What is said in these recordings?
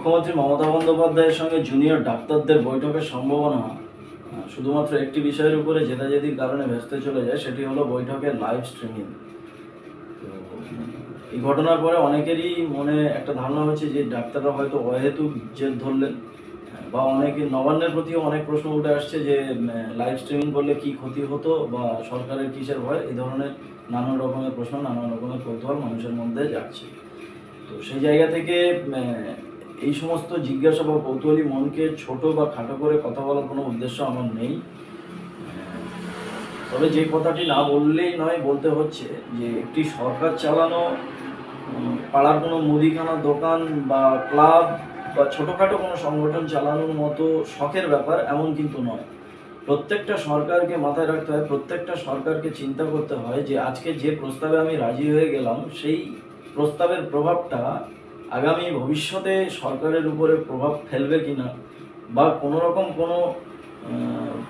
মুখ্যমন্ত্রী মমতা বন্দ্যোপাধ্যায়ের সঙ্গে জুনিয়র ডাক্তারদের বৈঠকের সম্ভাবনা শুধুমাত্র একটি বিষয়ের উপরে জেদাজেদির কারণে ভেস্তে চলে যায়, সেটি হলো বৈঠকের লাইভ স্ট্রিমিং। তো এই ঘটনার পরে অনেকেরই মনে একটা ধারণা হচ্ছে যে ডাক্তাররা হয়তো অহেতুক জেদ ধরলেন, বা অনেকে নবান্নের প্রতিও অনেক প্রশ্ন উঠে আসছে যে লাইভ স্ট্রিমিং করলে কি ক্ষতি হতো বা সরকারের কিসের ভয়, এই ধরনের নানান রকমের প্রশ্ন, নানান রকমের কৌতূহল মানুষের মধ্যে যাচ্ছে। তো সেই জায়গা থেকে এই সমস্ত জিজ্ঞাসা বা কৌতূহলী মনকে ছোট বা খাটো করে কথা বলার কোনো উদ্দেশ্য আমার নেই। তবে যে কথাটি না বললেই নয়, বলতে হচ্ছে যে একটি সরকার চালানো পাড়ার কোনো মুদিখানা দোকান বা ক্লাব বা ছোটোখাটো কোনো সংগঠন চালানোর মতো শখের ব্যাপার এমন কিন্তু নয়। প্রত্যেকটা সরকারকে মাথায় রাখতে হয়, প্রত্যেকটা সরকারকে চিন্তা করতে হয় যে আজকে যে প্রস্তাবে আমি রাজি হয়ে গেলাম, সেই প্রস্তাবের প্রভাবটা আগামী ভবিষ্যতে সরকারের উপরে প্রভাব ফেলবে কিনা, বা কোনো রকম কোনো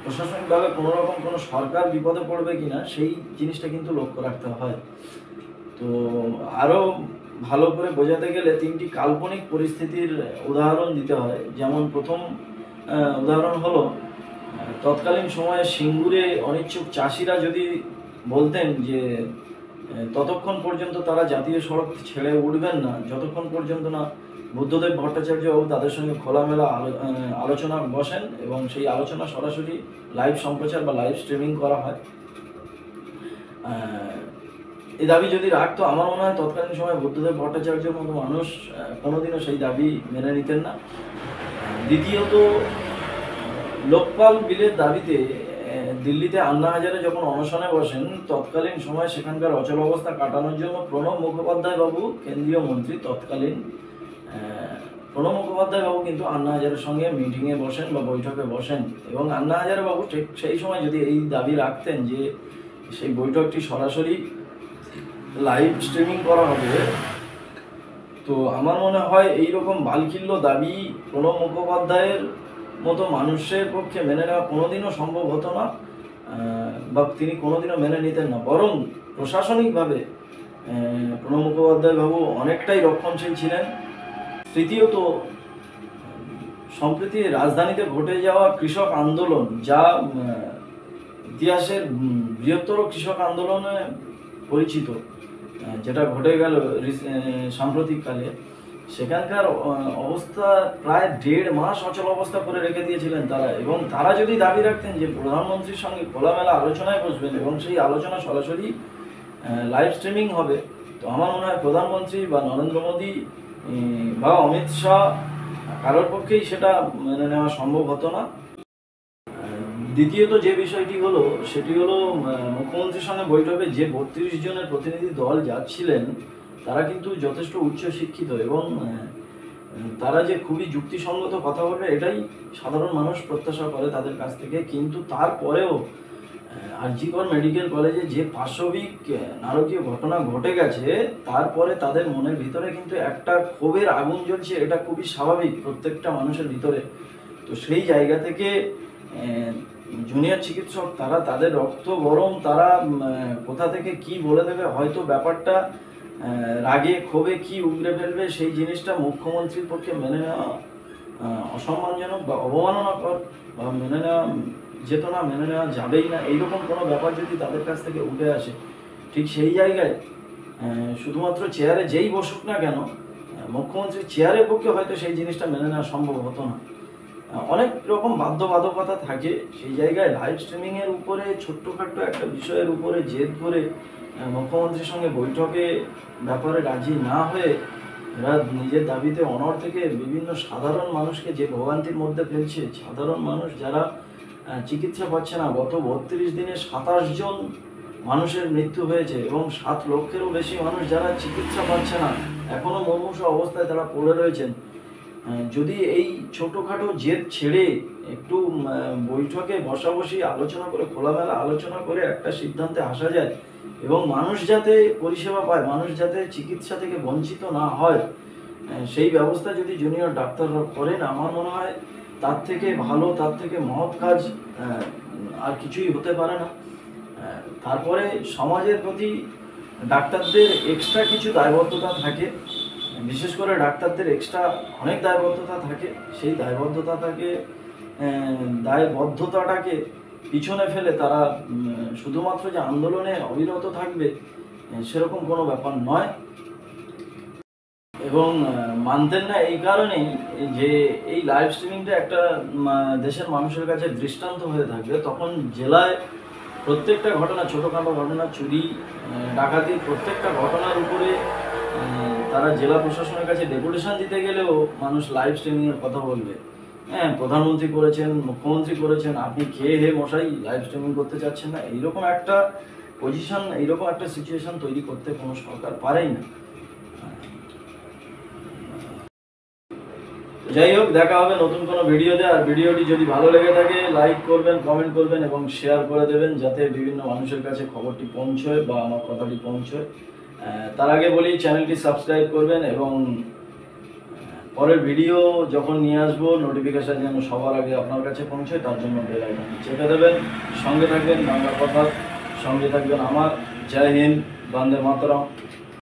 প্রশাসনিকভাবে কোনো রকম কোনো সরকার বিপদে পড়বে কিনা, সেই জিনিসটা কিন্তু লক্ষ্য রাখতে হয়। তো আরও ভালো করে বোঝাতে গেলে তিনটি কাল্পনিক পরিস্থিতির উদাহরণ দিতে হয়। যেমন প্রথম উদাহরণ হলো, তৎকালীন সময়ে সিঙ্গুরে অনিচ্ছুক চাষিরা যদি বলতেন যে ততক্ষণ পর্যন্ত তারা জাতীয় সড়ক ছেড়ে উঠবেন না যতক্ষণ পর্যন্ত না বুদ্ধদেব ভট্টাচার্যবাবু তাদের সঙ্গে খোলামেলা আলোচনা বসেন এবং সেই আলোচনা সরাসরি লাইভ সম্প্রচার বা লাইভ স্ট্রিমিং করা হয়। এই দাবি যদি রাখতো, আমার মনে হয় তৎকালীন সময় বুদ্ধদেব ভট্টাচার্যের মতো মানুষ কোনোদিনও সেই দাবি মেনে নিতেন না। দ্বিতীয়ত, লোকপাল বিলের দাবিতে দিল্লিতে আন্না হাজারে যখন অনশনে বসেন, তৎকালীন সময় সেখানকার অচল অবস্থা কাটানোর জন্য প্রণব মুখোপাধ্যায় বাবু, কেন্দ্রীয় মন্ত্রী তৎকালীন, প্রণব মুখোপাধ্যায় বাবু কিন্তু আন্না হাজারের সঙ্গে মিটিংয়ে বসেন বা বৈঠকে বসেন, এবং আন্না হাজারে বাবু ঠিক সেই সময় যদি এই দাবি রাখতেন যে সেই বৈঠকটি সরাসরি লাইভ স্ট্রিমিং করা হবে, তো আমার মনে হয় এইরকম বালখিল্য দাবি প্রণব মুখোপাধ্যায়ের মতো মানুষের পক্ষে মেনে নেওয়া কোনোদিনও সম্ভব হতো না, বা তিনি কোনোদিনও মেনে নিতেন না। বরং প্রশাসনিকভাবে প্রণব মুখোপাধ্যায় বাবু অনেকটাই রক্ষণশীল ছিলেন। তৃতীয়ত, সম্প্রতি রাজধানীতে ঘটে যাওয়া কৃষক আন্দোলন, যা ইতিহাসের বৃহত্তর কৃষক আন্দোলনে পরিচিত, যেটা ঘটে গেল সাম্প্রতিককালে, সেখানকার অবস্থা প্রায় 1.5 মাস অচল অবস্থা করে রেখে দিয়েছিলেন তারা। এবং তারা যদি দাবি রাখতেন যে প্রধানমন্ত্রীর সঙ্গে খোলামেলা আলোচনায় বসবেন এবং সেই আলোচনা সরাসরি লাইভ স্ট্রিমিং হবে, তো আমার মনে হয় প্রধানমন্ত্রী বা নরেন্দ্র মোদী বা অমিত শাহ কারোর পক্ষেই সেটা মেনে নেওয়া সম্ভব হতো না। দ্বিতীয়ত যে বিষয়টি হলো, সেটি হলো মুখ্যমন্ত্রীর সঙ্গে বৈঠকে যে 32 জনের প্রতিনিধি দল যাচ্ছিলেন, তারা কিন্তু যথেষ্ট উচ্চশিক্ষিত এবং তারা যে খুবই যুক্তিসঙ্গত কথা বলবে এটাই সাধারণ মানুষ প্রত্যাশা করে তাদের কাছ থেকে। কিন্তু তারপরেও আরজিকর মেডিকেল কলেজে যে পাশবিক নারকীয় ঘটনা ঘটে গেছে, তারপরে তাদের মনের ভিতরে কিন্তু একটা ক্ষোভের আগুন জ্বলছে, এটা খুবই স্বাভাবিক প্রত্যেকটা মানুষের ভিতরে। তো সেই জায়গা থেকে জুনিয়র চিকিৎসক তারা তাদের রক্ত গরম, তারা কোথা থেকে কি বলে দেবে, হয়তো ব্যাপারটা রাগে ক্ষোভে কি উগড়ে ফেলবে, সেই জিনিসটা মুখ্যমন্ত্রীর পক্ষে মেনে নেওয়া অসম্মানজনক বা অবমাননাকর, বা মেনে নেওয়া যেত না, মেনে নেওয়া যাবেই না, এইরকম কোনো ব্যাপার যদি তাদের কাছ থেকে উঠে আসে, ঠিক সেই জায়গায় শুধুমাত্র চেয়ারে যেই বসুক না কেন, মুখ্যমন্ত্রীর চেয়ারের পক্ষে হয়তো সেই জিনিসটা মেনে নেওয়া সম্ভব হতো না। অনেক রকম বাধ্যবাধকতা থাকে। সেই জায়গায় লাইভ স্ট্রিমিংয়ের উপরে ছোট্টখাট্ট একটা বিষয়ের উপরে জেদ করে মুখ্যমন্ত্রীর সঙ্গে বৈঠকে ব্যাপারে রাজি না হয়ে এরা নিজের দাবিতে অনড় থেকে বিভিন্ন সাধারণ মানুষকে যে ভোগান্তির মধ্যে ফেলছে, সাধারণ মানুষ যারা চিকিৎসা পাচ্ছে না, গত 32 দিনে 27 জন মানুষের মৃত্যু হয়েছে এবং 7 লক্ষেরও বেশি মানুষ যারা চিকিৎসা পাচ্ছে না, এখনও মুমূর্ষু অবস্থায় তারা পড়ে রয়েছেন। যদি এই ছোটোখাটো জেদ ছেড়ে একটু বৈঠকে বসাবসি আলোচনা করে, খোলামেলা আলোচনা করে একটা সিদ্ধান্তে আসা যায় এবং মানুষ যাতে পরিষেবা পায়, মানুষ যাতে চিকিৎসা থেকে বঞ্চিত না হয়, সেই ব্যবস্থা যদি জুনিয়র ডাক্তাররা করেন, আমার মনে হয় তার থেকে ভালো, তার থেকে মহৎ কাজ আর কিছুই হতে পারে না। তারপরে সমাজের প্রতি ডাক্তারদের এক্সট্রা কিছু দায়বদ্ধতা থাকে। বিশেষ করে ডাক্তারদের এক্সট্রা অনেক দায়বদ্ধতা থাকে। সেই দায়বদ্ধতাটাকে পিছনে ফেলে তারা শুধুমাত্র যে আন্দোলনে অবিরত থাকবে সেরকম কোনো ব্যাপার নয়। এবং মানতেন না এই কারণেই যে এই লাইভ স্ট্রিমিংটা একটা দেশের মানুষের কাছে দৃষ্টান্ত হয়ে থাকবে। তখন জেলায় প্রত্যেকটা ঘটনা, ছোটোখাটো ঘটনা, চুরি ডাকাতি, প্রত্যেকটা ঘটনার উপরে তারা জেলা প্রশাসনের কাছে ডেপুটেশন দিতে গেলেও মানুষ লাইভ স্ট্রিমিংয়ের কথা বলবে। হ্যাঁ, প্রধানমন্ত্রী করেছেন, মুখ্যমন্ত্রী করেছেন, আপনি খেয়ে হে মশাই লাইভ স্ট্রিমিং করতে চাচ্ছেন না, এইরকম একটা পজিশন, এইরকম একটা সিচুয়েশন তৈরি করতে কোনো সরকার পারেই না। যাই হোক, দেখা হবে নতুন কোনো ভিডিওতে। আর ভিডিওটি যদি ভালো লেগে থাকে লাইক করবেন, কমেন্ট করবেন এবং শেয়ার করে দেবেন, যাতে বিভিন্ন মানুষের কাছে খবরটি পৌঁছয় বা আমার কথাটি পৌঁছয়। তার আগে বলি চ্যানেলটি সাবস্ক্রাইব করবেন এবং পরের ভিডিও যখন নিয়ে আসবো নোটিফিকেশান যেন সবার আগে আপনার কাছে পৌঁছয়, তার জন্য বেল আইকনটি চেপে দেবেন। সঙ্গে থাকবেন বাংলা কথা, সঙ্গে থাকবেন আমার। জয় হিন্দ, বন্দে মাতরম।